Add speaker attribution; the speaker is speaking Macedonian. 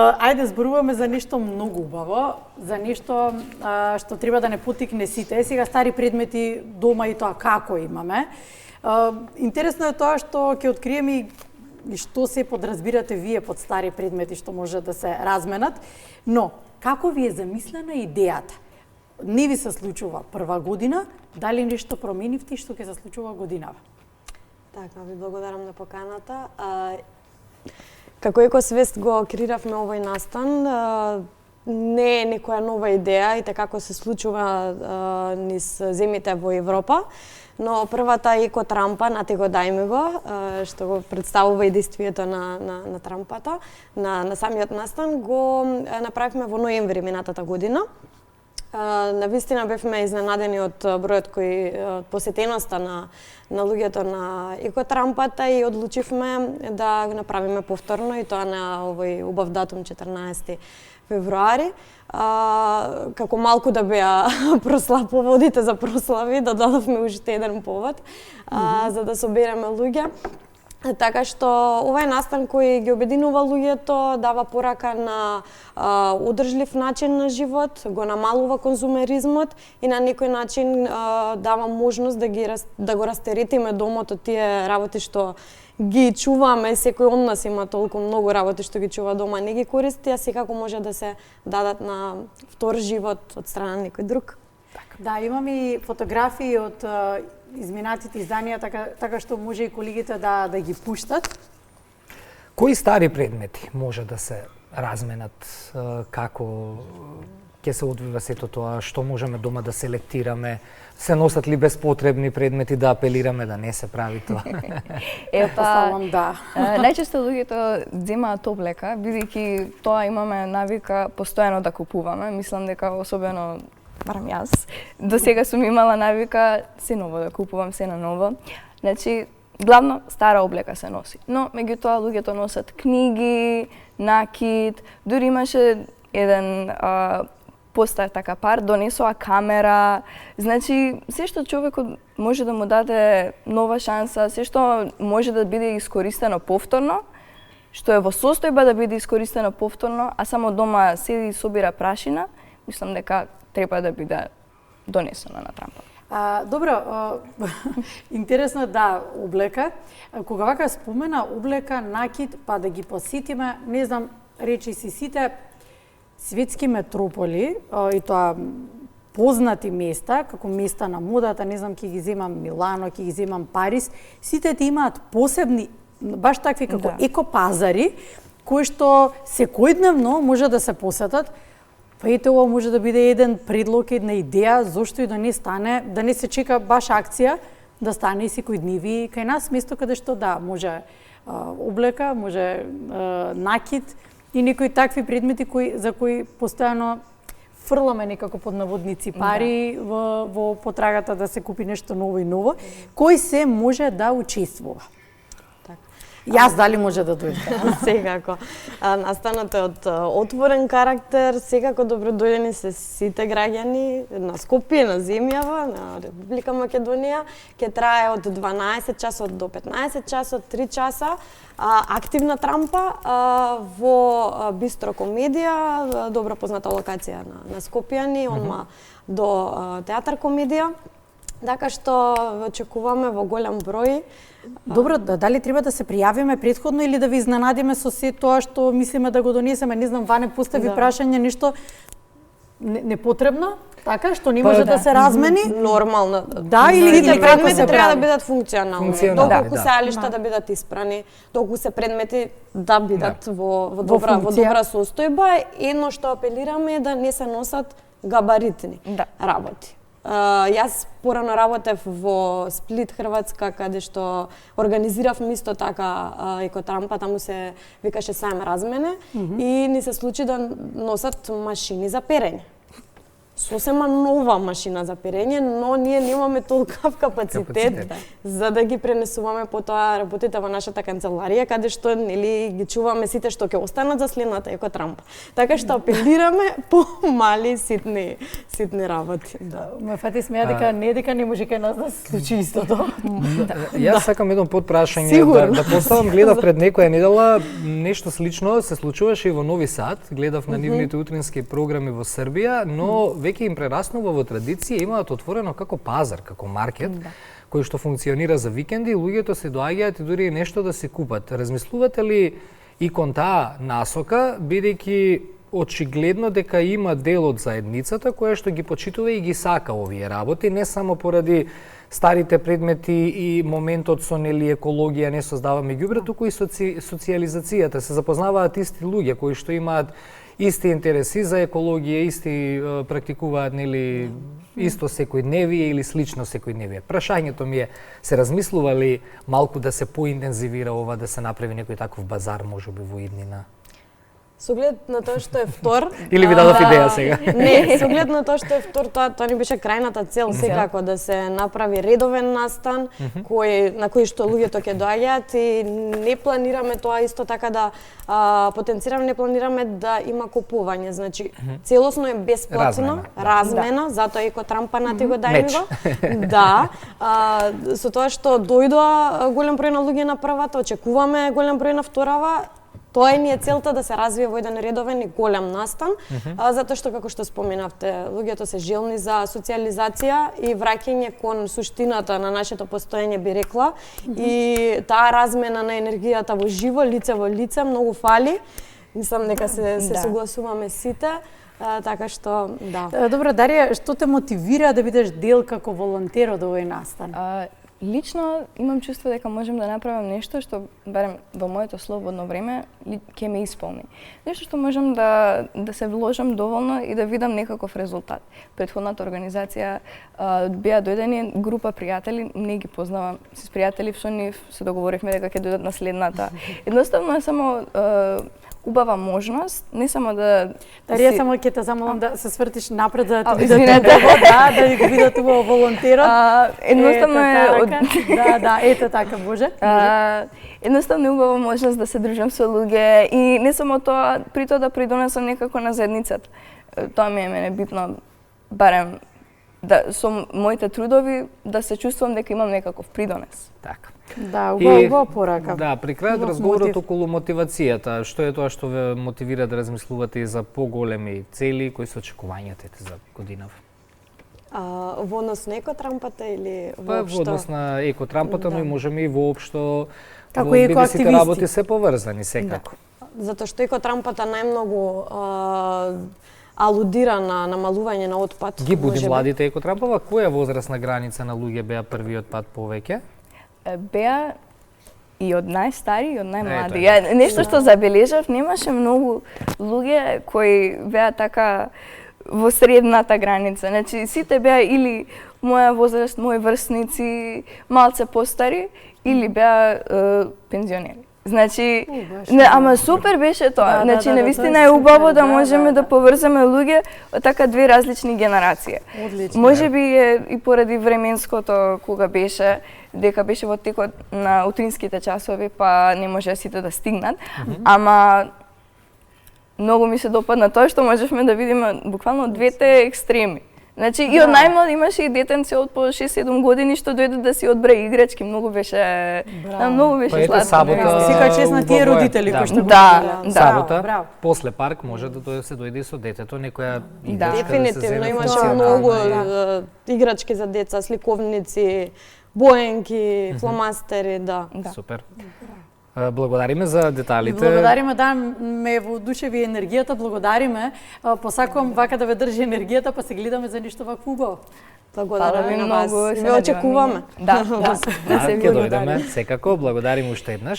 Speaker 1: Ајде зборуваме за нешто многу убаво, за нешто што треба да не потикне сите. Сега стари предмети дома и тоа како имаме. Интересно е тоа што ќе откриеме и што се подразбирате вие под стари предмети што може да се разменат, но како ви е замислена идејата? Не ви се случува прва година, дали нешто променивте и што ќе се случува годинава?
Speaker 2: Така, ви благодарам на поканата. Како екосвест го креиравме овој настан, не е некоја нова идеја и како се случува низ земјите во Европа, но првата екотрампа, нати го дајме го, што го представува и действието на трампата, на самиот настан, го направивме во ноември минатата година. Навистина бевме изненадени од бројот кој посетеноста на луѓето на екотрампата и одлучивме да го направиме повторно и тоа на овој убав датум 14 февруари. Како малку да беа поводите за прослави, додадовме уште еден повод за да собереме луѓе. Така што овој настан кој ги обединува луѓето, дава порака на одржлив начин на живот, го намалува конзумеризмот и на некој начин дава можност да го растеретиме домот од тие работи што ги чуваме, секој од нас има толку многу работи што ги чува дома, не ги користи, а секако може да се дадат на втор живот од страна на некој друг.
Speaker 1: Да, имам и фотографии од изминатите изданија, така што може и колегите да ги пуштат.
Speaker 3: Кои стари предмети може да се разменат, како ќе се одвива сето тоа, што можеме дома да селектираме, се носат ли безпотребни предмети, да апелираме да не се прави тоа?
Speaker 1: Да.
Speaker 4: Најчесто луѓето земаат облека, бидејќи тоа имаме навика постојано да купуваме. Мислам дека особено барам јас, до сега сум имала навика се ново да купувам, се на ново. Значи, главно стара облека се носи. Но, меѓутоа, луѓето носат книги, накид, дури имаше еден постар така пар, донесоа камера. Значи, се што човекот може да му даде нова шанса, се што може да биде искористено повторно, што е во состојба да биде искористено повторно, а само дома седи и собира прашина, мислам дека треба да биде донесено на трампа.
Speaker 1: Добро, интересно да, облека. Кога вака спомена облека, накид, па да ги посетиме, не знам, речи си сите светски метрополи и тоа познати места, како места на модата, не знам, ќе ги земам Милано, ќе ги земам Париз, сите имаат посебни, баш такви како екопазари, кои што секојдневно може да се посетат. Па ете, ова може да биде еден предлог, една идеја, зошто и да не стане, да не се чека баш акција, да стане и секојдневи кај нас, место каде што може облека, може накид и некои такви предмети за кои постојано фрламе некако под наводници пари во потрагата да се купи нешто ново и ново, кој се може да учествува. Јас дали може да дојдам?
Speaker 2: Секако. Настанот е од отворен карактер, секако добродојдени се сите граѓани на Скопје, на земјава, на Република Македонија. Ќе трае од 12 часот до 15 часот, 3 часа. Активна трампа во Бистро Комедија, добро позната локација на Скопјани, онма до Театар Комедија. Така што очекуваме во голем број.
Speaker 1: Добро, дали треба да се пријавиме претходно или да ви изненадиме со се тоа што мислиме да го донесеме? Не знам, Ване постави прашање нешто непотребно, така што не може да се размени?
Speaker 2: Нормално.
Speaker 1: Да, или
Speaker 2: предмети треба да бидат функционални. Доколку
Speaker 1: Да.
Speaker 2: сеалишта да бидат испрани, доколку се предмети да бидат во добра состојба. Едно што апелираме е да не се носат габаритни работи. Јас порано работев во Сплит, Хрватска, каде што организиравме исто така екотрампа, таму се викаше сајм размене и ни се случи да носат машини за перење. сосема нова машина за перење, но ние немаме толкав капацитет за да ги пренесуваме потоа работите во нашата канцеларија, каде што нели ги чуваме сите што ќе останат за следната екотрампа. Така што апелираме по мали ситни работи.
Speaker 1: Ме фати смеја дека не може кај нас да се случи истото.
Speaker 3: Јас сакам едно потпрашање да поставам, гледав пред некоја недела нешто слично се случуваше и во Нови Сад, гледав на нивните утрински програми во Србија, но веќе им прераснува во традиција, имаат отворено како пазар, како маркет, кој што функционира за викенди, луѓето се доаѓаат и дури нешто да се купат. Размислувате ли и кон таа насока, бидејќи очигледно дека има дел од заедницата која што ги почитува и ги сака овие работи, не само поради старите предмети и моментот со нели екологија, не создаваме ѓубре, туку и социјализацијата, се запознаваат исти луѓе кои што имаат исти интереси за екологија, исти практикуваат нели исто секојдневие или слично секојдневие. Прашањето ми е, се размислува ли малку да се поинтензивира ова, да се направи некој таков базар можеби во иднина?
Speaker 2: Со оглед на тоа што е втор...
Speaker 3: Или ви дадов идеја сега?
Speaker 2: Не, со оглед на тоа што е втор, тоа не беше крајната цел секако, да се направи редовен настан на кој што луѓето ќе доаѓаат и не планираме тоа исто така да потенцираме, не планираме да има купување, значи целосно е бесплатно, размена, затоа екотрампа на го дај го. Да, со тоа што дојдоа голем број на луѓе на првата, очекуваме голем број на вторава. Тоа ни е целта да се развие во еден редовен и голем настан, затоа што, како што споменавте, луѓето се желни за социјализација и враќање кон суштината на нашето постоење, би рекла, и таа размена на енергијата во живо, лице во лице, многу фали. Мислам дека се согласуваме сите, така што, да.
Speaker 1: Добро, Дарија, што те мотивира да бидеш дел како волонтер од овој настан?
Speaker 4: Лично имам чувство дека можам да направам нешто што, барем во моето слободно време, ќе ме исполни. Нешто што можам да се вложам доволно и да видам некаков резултат. Претходната организација беа дојдени група пријатели, не ги познавам, с пријатели со нив се договоривме дека ќе дојдат на следната. Едноставно е само убава можност, не само да...
Speaker 1: Дарија, само ќе те замолам да се свртиш напред да ти бидат да ги видат убаво волонтерот.
Speaker 4: Едноставно е...
Speaker 1: Да, ето така, може.
Speaker 4: Едноставно е убава можност да се дружам со луѓе и не само тоа, при тоа да придонесам некако на заедницата. Тоа ми е мене битно, барем со моите трудови да се чувствувам дека имам некаков придонес.
Speaker 3: Така.
Speaker 1: Да, убава порака.
Speaker 3: Да, при крајот разговорот околу мотивацијата, што е тоа што ве мотивира да размислувате и за поголеми цели, кои се очекувањата за годинава?
Speaker 2: Во однос на екотрампата или
Speaker 3: воопшто? Во однос на екотрампата, но и можеме и воопшто,
Speaker 1: како екоактивисти.
Speaker 3: Сите работи се поврзани секако.
Speaker 2: Затоа што екотрампата најмногу алудира на намалување на отпад.
Speaker 3: Ги буди младите екотрампава, која возрастна граница на луѓе беа првиот пат повеќе?
Speaker 4: Беа и од најстари и од најмлади. Нешто што забележав, немаше многу луѓе кои беа така во средната граница. Значи, сите беа или моја возраст, мои врсници, малце постари, или беа пензионери. Значи, ама супер беше тоа. Значи, навистина е убаво да можеме да поврзаме луѓе од така две различни генерации. Можеби е и поради временското кога беше, дека беше во текот на утринските часови, па не може сите да стигнат, ама многу ми се допадна тоа што можевме да видиме буквално двете екстреми. Значи, и од најмлад имаше и детенце од по 6-7 години што дојде да си одбра играчки, многу беше сладко.
Speaker 1: Сека чест на тие родители кои што го
Speaker 3: сабота, после парк може да се дојде со детето, некоја играчка.
Speaker 2: Дефинитивно имаше многу играчки за деца, сликовници, боенки, фломастери, да.
Speaker 3: Супер. Благодариме за деталите.
Speaker 1: Благодариме, да, ме воодушеви енергијата, благодариме. Посакувам вака да ве држи енергијата, па се гледаме за нешто вакво убаво.
Speaker 2: Благодариме на вас. Ве очекуваме.
Speaker 4: Да,
Speaker 3: ќе дојдеме секако. Благодариме уште еднаш.